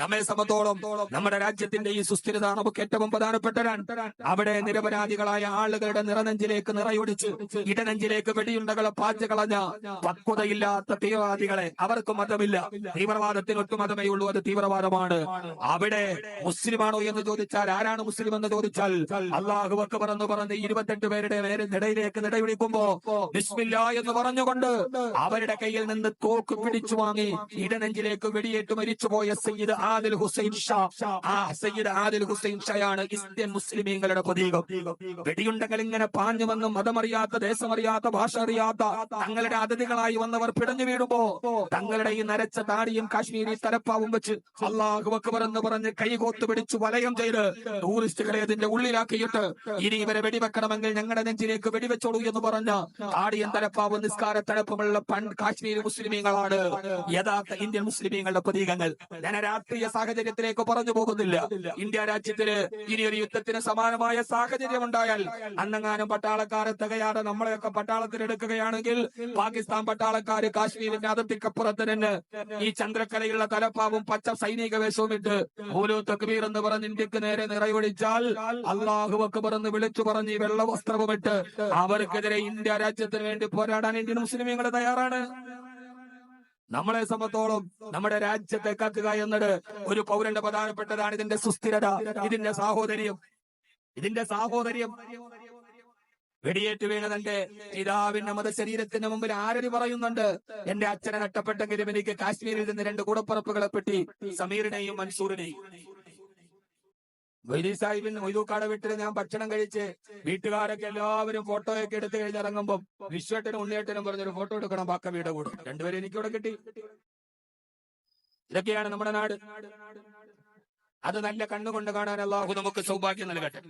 നമ്മെ സംബന്ധിച്ചോളം നമ്മുടെ രാജ്യത്തിന്റെ ഈ സുസ്ഥിരത നമുക്ക് ഏറ്റവും പ്രധാനപ്പെട്ടതാണ്. അവിടെ നിരപരാധികളായ ആളുകളുടെ നിറനെഞ്ചിലേക്ക് നിറയൊടിച്ച് ഇടനെഞ്ചിലേക്ക് വെടിയുണ്ടകളെ പാച്ചുകളഞ്ഞ പക്വതയില്ലാത്ത തീവ്രവാദികളെ, അവർക്ക് മതമില്ല, തീവ്രവാദത്തിന് ഒറ്റ മതമേ ഉള്ളൂ, അത് തീവ്രവാദമാണ്. അവിടെ മുസ്ലിമാണോ എന്ന് ചോദിച്ചാൽ, ആരാണ് മുസ്ലിം എന്ന് ചോദിച്ചാൽ, അല്ലാഹു അക്ബർ എന്ന് പറഞ്ഞ് 28 പേരുടെ ഇടയിലേക്ക് നിടയൊടിക്കുമ്പോ ബിസ്മില്ലാ എന്ന് പറഞ്ഞുകൊണ്ട് അവരുടെ കയ്യിൽ നിന്ന് തോക്ക് പിടിച്ചു വാങ്ങി ഇടനെഞ്ചിലേക്ക് വെടിയേറ്റ് മരിച്ചുപോയ സയ്യിദ് ആദിൽ ഹുസൈൻ ഷാ. ആ സയ്യിദ് ആദിൽ ഹുസൈൻ ഷായാണ് ഇന്ത്യൻ മുസ്ലിമീങ്ങളുടെ പ്രതീകം. വെടിയുണ്ടകൾ ഇങ്ങനെ പാഞ്ഞു വന്ന് മതമറിയാത്ത, ദേശമറിയാത്ത, ഭാഷ അറിയാത്ത തങ്ങളുടെ അതിഥികളായി വന്നവർ പിടഞ്ഞു വീടുമ്പോ തങ്ങളുടെ ഈ നരച്ച താടിയും കാശ്മീരി തലപ്പാവും വെച്ച് അല്ലാഹു അക്ബർ എന്ന് പറഞ്ഞ് കൈകോത്ത് പിടിച്ചു വലയം ചെയ്ത് ടൂറിസ്റ്റുകളെ അതിന്റെ ഉള്ളിലാക്കിയിട്ട് ഇനി ഇവരെ വെടിവെക്കണമെങ്കിൽ ഞങ്ങളുടെ നെഞ്ചിലേക്ക് വെടിവെച്ചോളൂ എന്ന് പറഞ്ഞ താടിയും തലപ്പാവും നിസ്കാര തലപ്പുമുള്ള കാശ്മീരി മുസ്ലിമീങ്ങളാണ് യഥാർത്ഥ ഇന്ത്യൻ മുസ്ലിമീങ്ങളുടെ പ്രതീകങ്ങൾ. ഞാൻ രാഷ്ട്രീയ സാഹചര്യത്തിലേക്ക് പറഞ്ഞു പോകുന്നില്ല. ഇന്ത്യ രാജ്യത്തിന് ഇനി ഒരു യുദ്ധത്തിന് സമാനമായ സാഹചര്യം ഉണ്ടായാൽ, അന്നെങ്ങാനും പട്ടാളക്കാരെ തികയാതെ നമ്മളെയൊക്കെ പട്ടാളത്തിലെടുക്കുകയാണെങ്കിൽ പാകിസ്ഥാൻ പട്ടാളക്കാര് കാശ്മീരിന്റെ അതിർത്തിക്കപ്പുറത്ത് നിന്ന് ഈ ചന്ദ്രക്കലയുള്ള തലപ്പാവും പച്ച സൈനിക വേഷവും ഇട്ട് ഓരോ തക്ബീർ എന്ന് പറഞ്ഞ് ഇന്ത്യക്ക് നേരെ നിറയൊഴിച്ചാൽ അല്ലാഹു അക്ബർ എന്ന് വിളിച്ചു പറഞ്ഞ് വെള്ള വസ്ത്രവുമിട്ട് അവർക്കെതിരെ ഇന്ത്യ രാജ്യത്തിന് വേണ്ടി പോരാടാൻ ഇന്ത്യൻ മുസ്ലിമീങ്ങൾ തയ്യാറാണ്. നമ്മളെ സംബന്ധിച്ചോളം നമ്മുടെ രാജ്യത്തെ കാക്കുക എന്നത് ഒരു പൗരന്റെ പ്രധാനപ്പെട്ടതാണ്. ഇതിന്റെ സുസ്ഥിരത, ഇതിന്റെ സാഹോദര്യം. വെടിയേറ്റ് വീണ തന്റെ പിതാവിന്റെ മതശരീരത്തിന് മുമ്പിൽ ആരടി പറയുന്നുണ്ട്, എന്റെ അച്ഛനെ നഷ്ടപ്പെട്ടെങ്കിലും എനിക്ക് കാശ്മീരിൽ നിന്ന് 2 കൂടപ്പുറപ്പുകളെ പെട്ടി, സമീറിനെയും മൻസൂറിനെയും. വൈദി സാഹിബിന് മൊയ്തൂക്കാട് വീട്ടിൽ ഞാൻ ഭക്ഷണം കഴിച്ച് വീട്ടുകാരൊക്കെ എല്ലാവരും ഫോട്ടോയൊക്കെ എടുത്തു കഴിഞ്ഞിറങ്ങുമ്പോ വിശ്വട്ടനും ഉണ്ണിയേട്ടനും പറഞ്ഞൊരു ഫോട്ടോ എടുക്കണം ബാക്കവിയുടെ കൂടെ. 2 പേരും എനിക്കിവിടെ കിട്ടി. ഇതൊക്കെയാണ് നമ്മുടെ നാട്. അത് നല്ല കണ്ണുകൊണ്ട് കാണാൻ അല്ലാഹു നമുക്ക് സൗഭാഗ്യം നൽകട്ടെ.